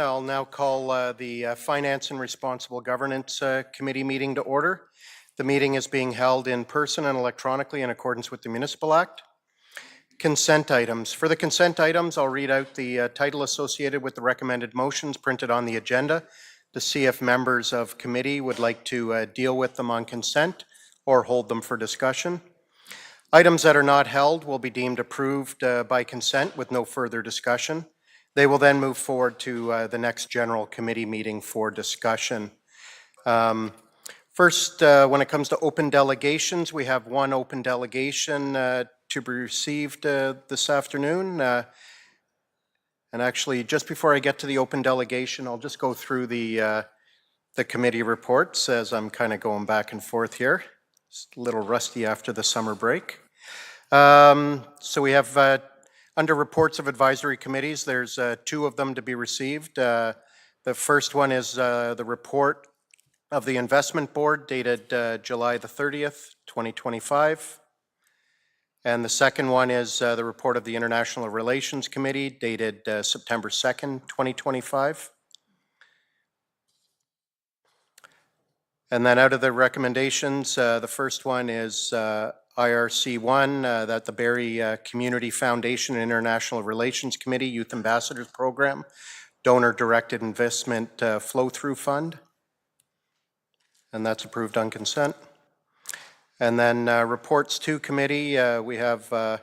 I'll now call the Finance and Responsible Governance Committee meeting to order. The meeting is being held in person and electronically in accordance with the Municipal Act. Consent items. For the consent items, I'll read out the title associated with the recommended motions printed on the agenda to see if members of committee would like to deal with them on consent or hold them for discussion. Items that are not held will be deemed approved by consent with no further discussion. They will then move forward to the next general committee meeting for discussion. First, when it comes to open delegations, we have one open delegation to be received this afternoon. And actually, just before I get to the open delegation, I'll just go through the committee reports as I'm kind of going back and forth here. It's a little rusty after the summer break. So we have under reports of advisory committees, there's two of them to be received. The first one is the report of the Investment Board dated July the 30th, 2025. And the second one is the report of the International Relations Committee dated September 2nd, 2025. And then out of the recommendations, the first one is IRC1, that the Barrie Community Foundation and International Relations Committee Youth Ambassadors Program, Donor-Directed Investment Flow-Through Fund. And that's approved on consent. And then reports to committee, we have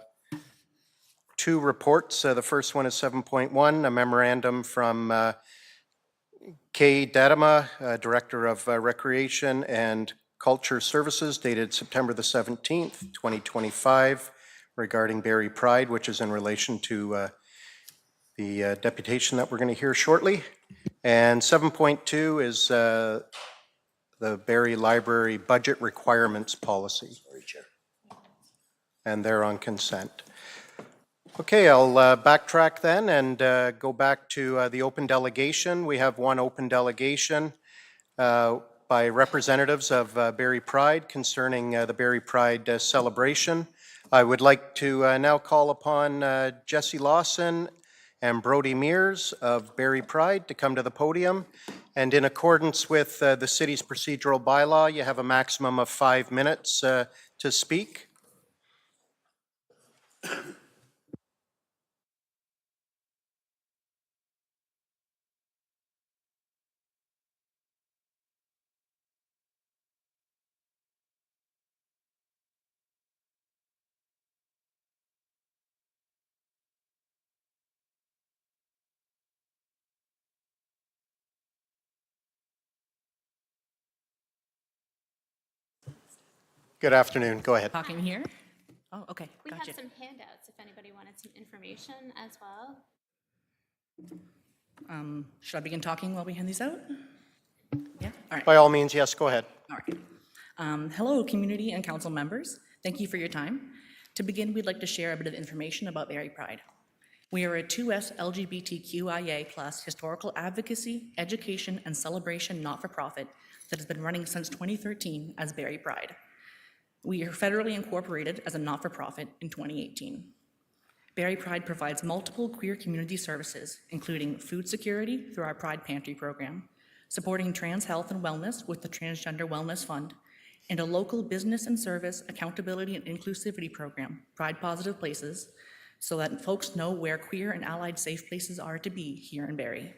two reports. The first one is 7.1, a memorandum from Kay Dadama, Director of Recreation and Culture Services, dated September the 17th, 2025, regarding Barrie Pride, which is in relation to the deputation that we're going to hear shortly. And 7.2 is the Barrie Library Budget Requirements Policy. And they're on consent. Okay, I'll backtrack then and go back to the open delegation. We have one open delegation by representatives of Barrie Pride concerning the Barrie Pride celebration. I would like to now call upon Jesse Lawson and Brody Mears of Barrie Pride to come to the podium. And in accordance with the city's procedural bylaw, you have a maximum of 5 minutes to speak. Good afternoon. Go ahead. Talking here? Oh, okay. We Gotcha. have some handouts if anybody wanted some information as well. Should I begin talking while we hand these out? Yeah? All right. By all means, yes, go ahead. All right. Hello, community and council members. Thank you for your time. To begin, we'd like to share a bit of information about Barrie Pride. We are a 2S LGBTQIA+ historical advocacy, education, and celebration not-for-profit that has been running since 2013 as Barrie Pride. We are federally incorporated as a not-for-profit in 2018. Barrie Pride provides multiple queer community services, including food security through our Pride Pantry program, supporting trans health and wellness with the Transgender Wellness Fund, and a local business and service accountability and inclusivity program, Pride Positive Places, so that folks know where queer and allied safe places are to be here in Barrie.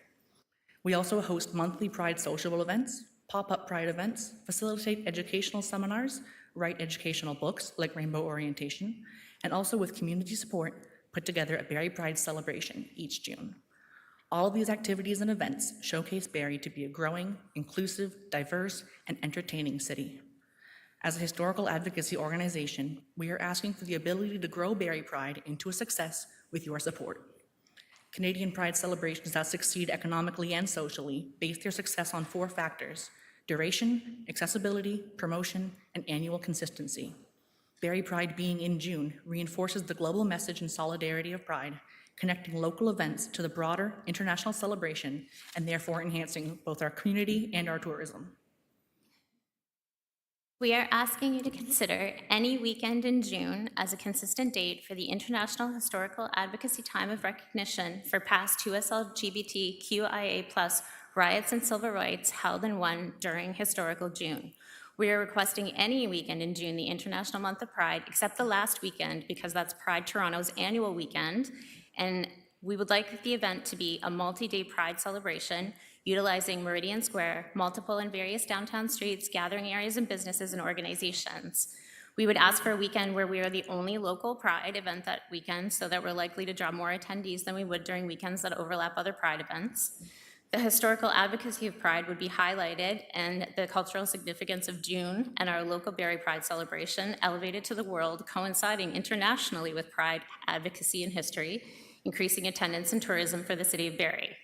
We also host monthly Pride social events, pop-up Pride events, facilitate educational seminars, write educational books like Rainbow Orientation, and also with community support, put together a Barrie Pride celebration each June. All of these activities and events showcase Barrie to be a growing, inclusive, diverse, and entertaining city. As a historical advocacy organization, we are asking for the ability to grow Barrie Pride into a success with your support. Canadian Pride celebrations that succeed economically and socially base their success on 4 factors: duration, accessibility, promotion, and annual consistency. Barrie Pride being in June reinforces the global message and solidarity of Pride, connecting local events to the broader international celebration and therefore enhancing both our community and our tourism. We are asking you to consider any weekend in June as a consistent date for the International Historical Advocacy Time of Recognition for past 2SLGBTQIA+ riots and civil rights held and won during historical June. We are requesting any weekend in June, the International Month of Pride, except the last weekend because that's Pride Toronto's annual weekend, and we would like the event to be a multi-day Pride celebration utilizing Meridian Square, multiple and various downtown streets, gathering areas and businesses and organizations. We would ask for a weekend where we are the only local Pride event that weekend so that we're likely to draw more attendees than we would during weekends that overlap other Pride events. The historical advocacy of Pride would be highlighted and the cultural significance of June and our local Barrie Pride celebration elevated to the world, coinciding internationally with Pride advocacy and history, increasing attendance and tourism for the City of Barrie.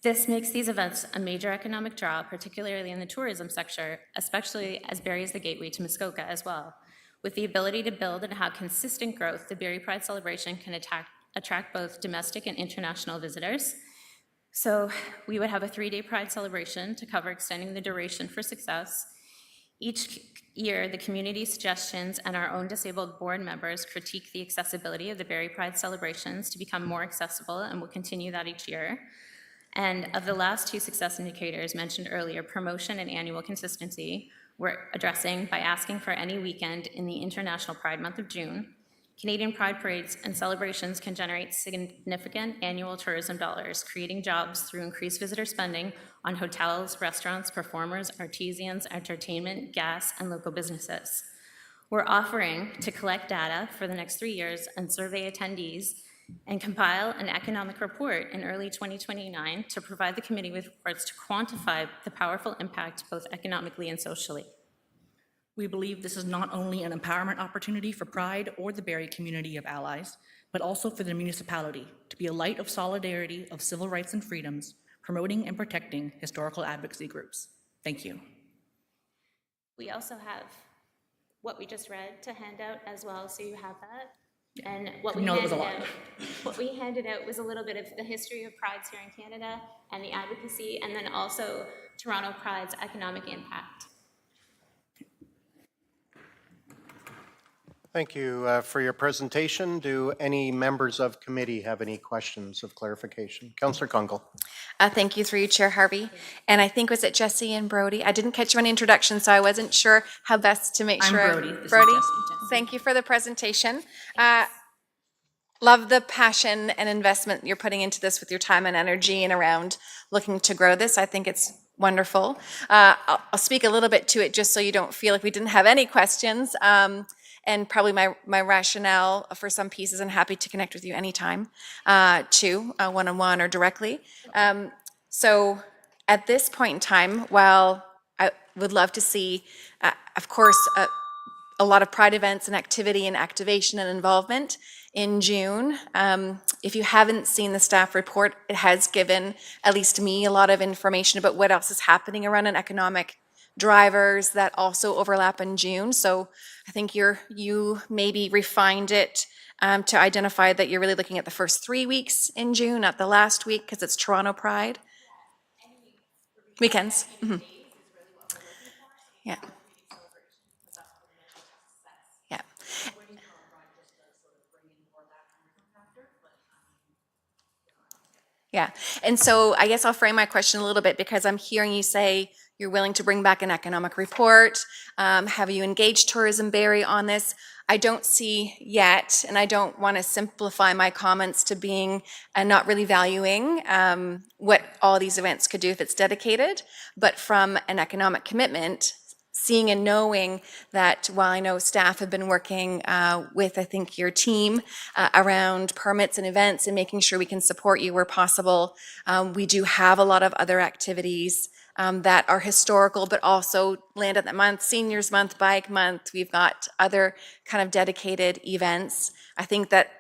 This makes these events a major economic draw, particularly in the tourism sector, especially as Barrie is the gateway to Muskoka as well. With the ability to build and have consistent growth, the Barrie Pride celebration can attract both domestic and international visitors. So we would have a 3-day Pride celebration to cover extending the duration for success. Each year, the community suggestions and our own disabled board members critique the accessibility of the Barrie Pride celebrations to become more accessible, and we'll continue that each year. And of the last 2 success indicators mentioned earlier, promotion and annual consistency, we're addressing by asking for any weekend in the International Pride Month of June. Canadian Pride parades and celebrations can generate significant annual tourism dollars, creating jobs through increased visitor spending on hotels, restaurants, performers, artisans, entertainment, gas, and local businesses. We're offering to collect data for the next 3 years and survey attendees and compile an economic report in early 2029 to provide the committee with reports to quantify the powerful impact both economically and socially. We believe this is not only an empowerment opportunity for Pride or the Barrie community of allies, but also for the municipality to be a light of solidarity of civil rights and freedoms, promoting and protecting historical advocacy groups. Thank you. We also have what we just read to hand out as well, so you have that. And what we handed out was a little bit of the history of Prides here in Canada and the advocacy, and then also Toronto Pride's economic impact. Thank you for your presentation. Do any members of committee have any questions of clarification? Councillor Kunkel. Thank you through you, Chair Harvey. And I think, was it Jesse and Brody? I didn't catch you on introduction, so I wasn't sure how best to make I'm sure. Brody. This is Brody, Jesse. thank you for the presentation. Love the passion and investment you're putting into this with your time and energy and around looking to grow this. I think it's wonderful. I'll speak a little bit to it just so you don't feel like we didn't have any questions. And probably my rationale for some pieces, and happy to connect with you anytime, too, one-on-one or directly. So at this point in time, while I would love to see, of course, a lot of Pride events and activity and activation and involvement in June. If you haven't seen the staff report, it has given at least me a lot of information about what else is happening around an economic drivers that also overlap in June. So I think you maybe refined it to identify that you're really looking at the first 3 weeks in June, not the last week, because it's Toronto Pride. Weekends. Mm-hmm. Yeah. Yeah. Yeah. And so I guess I'll frame my question a little bit, because I'm hearing you say you're willing to bring back an economic report. Have you engaged Tourism Barrie on this? I don't see yet, and I don't want to simplify my comments to being not really valuing what all these events could do if it's dedicated, but from an economic commitment, seeing and knowing that while I know staff have been working with, I think, your team around permits and events and making sure we can support you where possible, we do have a lot of other activities that are historical, but also Land at the Month, Seniors Month, Bike Month. We've got other kind of dedicated events. I think that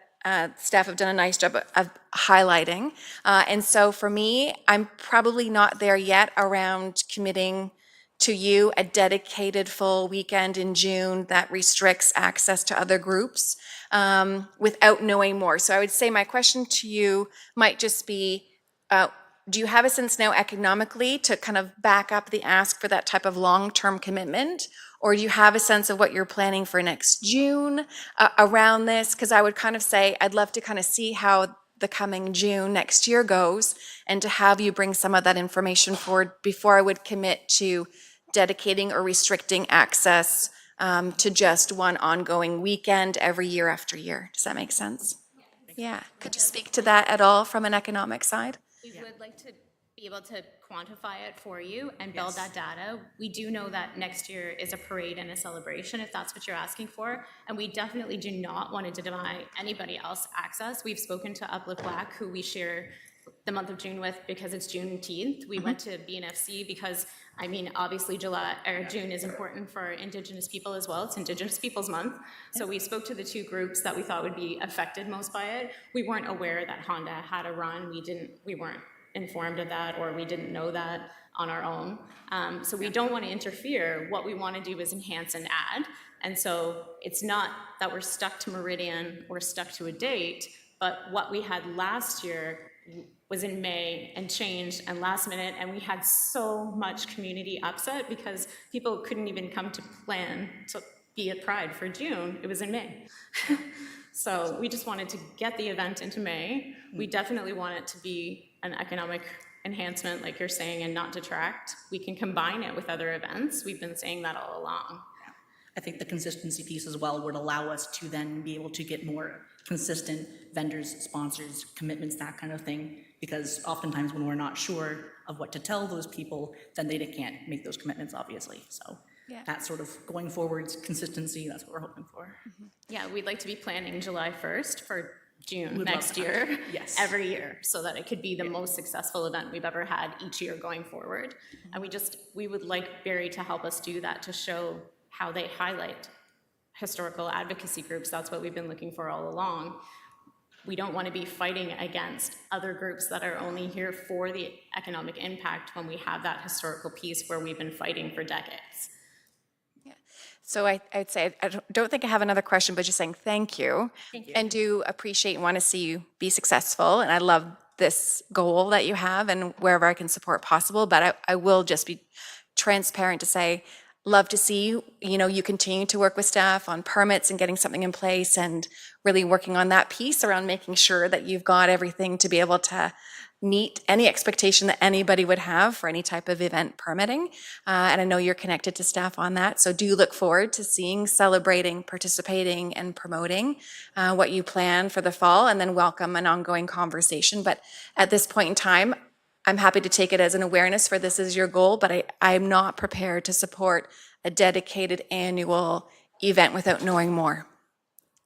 staff have done a nice job of highlighting. And so for me, I'm probably not there yet around committing to you a dedicated full weekend in June that restricts access to other groups without knowing more. So I would say my question to you might just be, do you have a sense now economically to kind of back up the ask for that type of long-term commitment? Or do you have a sense of what you're planning for next June around this? Because I would kind of say, I'd love to kind of see how the coming June next year goes, and to have you bring some of that information forward before I would commit to dedicating or restricting access to just one ongoing weekend every year after year. Does that make sense? Yeah. Could you speak to that at all from an economic side? We would like to be able to quantify it for you and build that data. We do know that next year is a parade and a celebration, if that's what you're asking for, and we definitely do not want to deny anybody else access. We've spoken to Uplift Black, who we share the month of June with because it's Juneteenth. We went to BNFC because, I mean, obviously June is important for Indigenous people as well. It's Indigenous Peoples Month. So we spoke to the two groups that we thought would be affected most by it. We weren't aware that Honda had a run. We weren't informed of that, or we didn't know that on our own. So we don't want to interfere. What we want to do is enhance and add. And so it's not that we're stuck to Meridian or stuck to a date, but what we had last year was in May and changed and last minute, and we had so much community upset because people couldn't even come to plan to be at Pride for June. It was in May. So we just wanted to get the event into May. We definitely want it to be an economic enhancement, like you're saying, and not detract. We can combine it with other events. We've been saying that all along. I think the consistency piece as well would allow us to then be able to get more consistent vendors, sponsors, commitments, that kind of thing, because oftentimes when we're not sure of what to tell those people, then they can't make those commitments, obviously. So that sort of going forwards, consistency, that's what we're hoping for. Yeah, we'd like to be planning July 1st for June We'd next love year, Yes. every year, so that it could be the most successful event we've ever had each year going forward. And we would like Barrie to help us do that, to show how they highlight historical advocacy groups. That's what we've been looking for all along. We don't want to be fighting against other groups that are only here for the economic impact when we have that historical piece where we've been fighting for decades. So I'd say, I don't think I have another question, but just saying thank you. Thank you. And do appreciate and want to see you be successful. And I love this goal that you have and wherever I can support possible. But I will just be transparent to say, love to see you continue to work with staff on permits and getting something in place and really working on that piece around making sure that you've got everything to be able to meet any expectation that anybody would have for any type of event permitting. And I know you're connected to staff on that. So do look forward to seeing, celebrating, participating, and promoting what you plan for the fall, and then welcome an ongoing conversation. But at this point in time, I'm happy to take it as an awareness for this is your goal, but I'm not prepared to support a dedicated annual event without knowing more.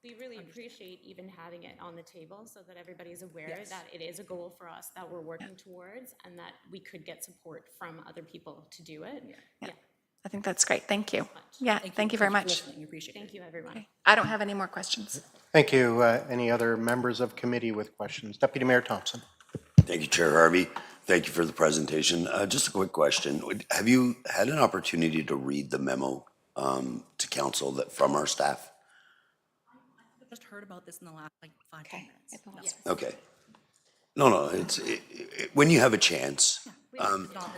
We really appreciate even having it on the table so that everybody's aware that it is a goal for us that we're working towards, and that we could get support from other people to do it. Yeah. I think that's great. Thank you. Yeah, thank you very much. We appreciate it. Thank you, everyone. I don't have any more questions. Thank you. Any other members of committee with questions? Deputy Mayor Thompson. Thank you, Chair Harvey. Thank you for the presentation. Just a quick question. Have you had an opportunity to read the memo to council from our staff? I just heard about this in the last 5 minutes. Okay. No, when you have a chance, Is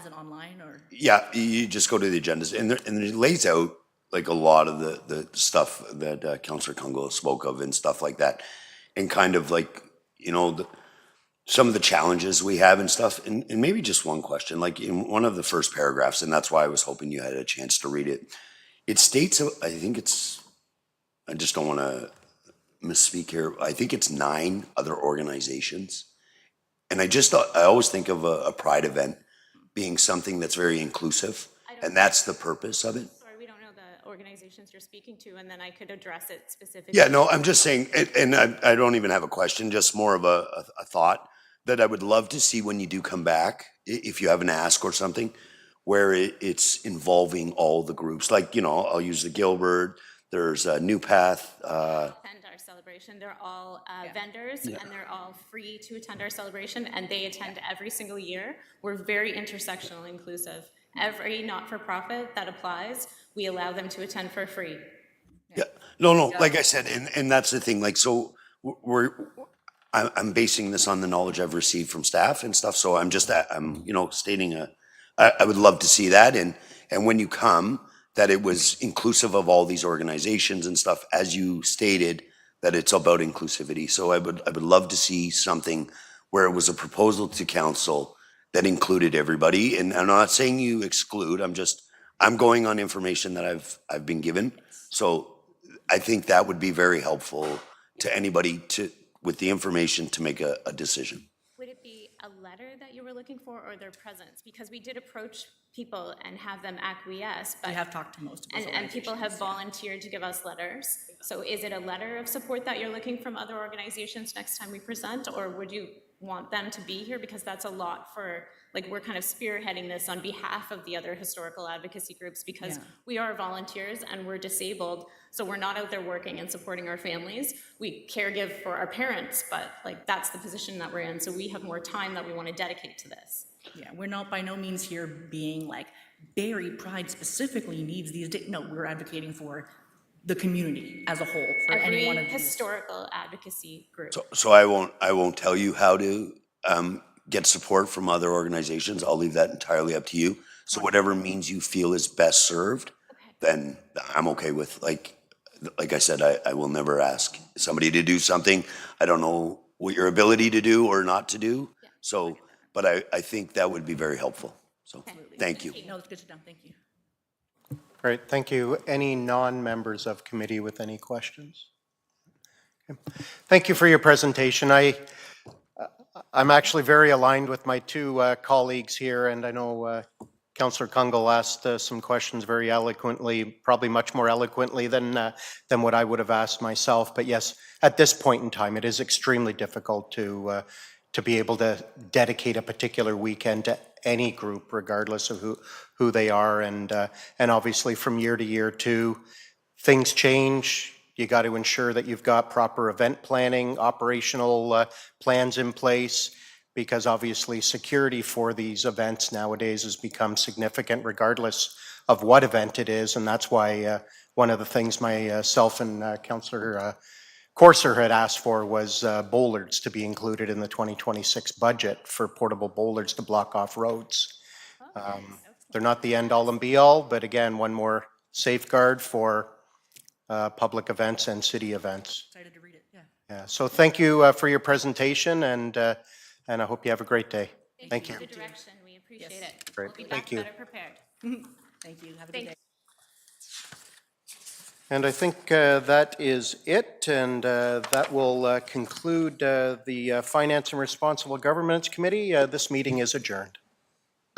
it online or? yeah, you just go to the agendas, and it lays out like a lot of the stuff that Councillor Kungle spoke of and stuff like that, and kind of like, some of the challenges we have and stuff. And maybe just one question, like in one of the first paragraphs, and that's why I was hoping you had a chance to read it. It states, I just don't want to misspeak here. I think it's 9 other organizations. And I always think of a Pride event being something that's very inclusive, and that's the purpose of it. Sorry, we don't know the organizations you're speaking to, and then I could address it specifically. Yeah, no, I'm just saying, and I don't even have a question, just more of a thought that I would love to see when you do come back, if you have an ask or something, where it's involving all the groups. Like, I'll use the Gilbert, there's New Path. Attend our celebration. They're all vendors, and they're all free to attend our celebration, and they attend every single year. We're very intersectional inclusive. Every not-for-profit that applies, we allow them to attend for free. Yeah, no, like I said, and that's the thing, like, so I'm basing this on the knowledge I've received from staff and stuff, so I'm, you know, stating I would love to see that, and when you come, that it was inclusive of all these organizations and stuff, as you stated, that it's about inclusivity. So I would love to see something where it was a proposal to council that included everybody, and I'm not saying you exclude, I'm going on information that I've been given. So I think that would be very helpful to anybody with the information to make a decision. Would it be a letter that you were looking for or their presence? Because we did approach people and have them acquiesce, We but, have talked to most of those and people have organizations. volunteered to give us letters. So is it a letter of support that you're looking from other organizations next time we present? Or would you want them to be here? Because that's a lot for, like, we're kind of spearheading this on behalf of the other historical advocacy groups because Yeah. we are volunteers and we're disabled. So we're not out there working and supporting our families. We caregive for our parents, but like that's the position that we're in. So we have more time that we want to dedicate to this. Yeah, we're not by no means here being like, Barrie Pride specifically needs these, no, we're advocating for the community as a whole, for any one of Every these. historical advocacy group. So I won't tell you how to get support from other organizations. I'll leave that entirely up to you. So whatever means you feel is best served, then I'm okay with, like I said, I will never ask somebody to do something I don't know what your ability to do or not to do. So, but I think that would be very helpful. So, thank you. No, it's good to know, thank you. Great, thank you. Any non-members of committee with any questions? Okay. Thank you for your presentation. I'm actually very aligned with my two colleagues here, and I know Councillor Kungle asked some questions very eloquently, probably much more eloquently than what I would have asked myself. But yes, at this point in time, it is extremely difficult to be able to dedicate a particular weekend to any group, regardless of who they are, and obviously from year to year too, things change. You got to ensure that you've got proper event planning, operational plans in place, because obviously security for these events nowadays has become significant regardless of what event it is. And that's why one of the things myself and Councillor Corser had asked for was bollards to be included in the 2026 budget for portable bollards to block off roads. They're not the end all and be all, but again, one more safeguard for public events and city events. Excited to read it, yeah. Yeah, so thank you for your presentation, and I hope you have a great day. Thank you. For the direction, we appreciate it. Great. We'll be Thank back you. better prepared. Thank you, have a good Thank day. And I think that is it, and that will conclude the Finance and Responsible Governments Committee. This meeting is adjourned.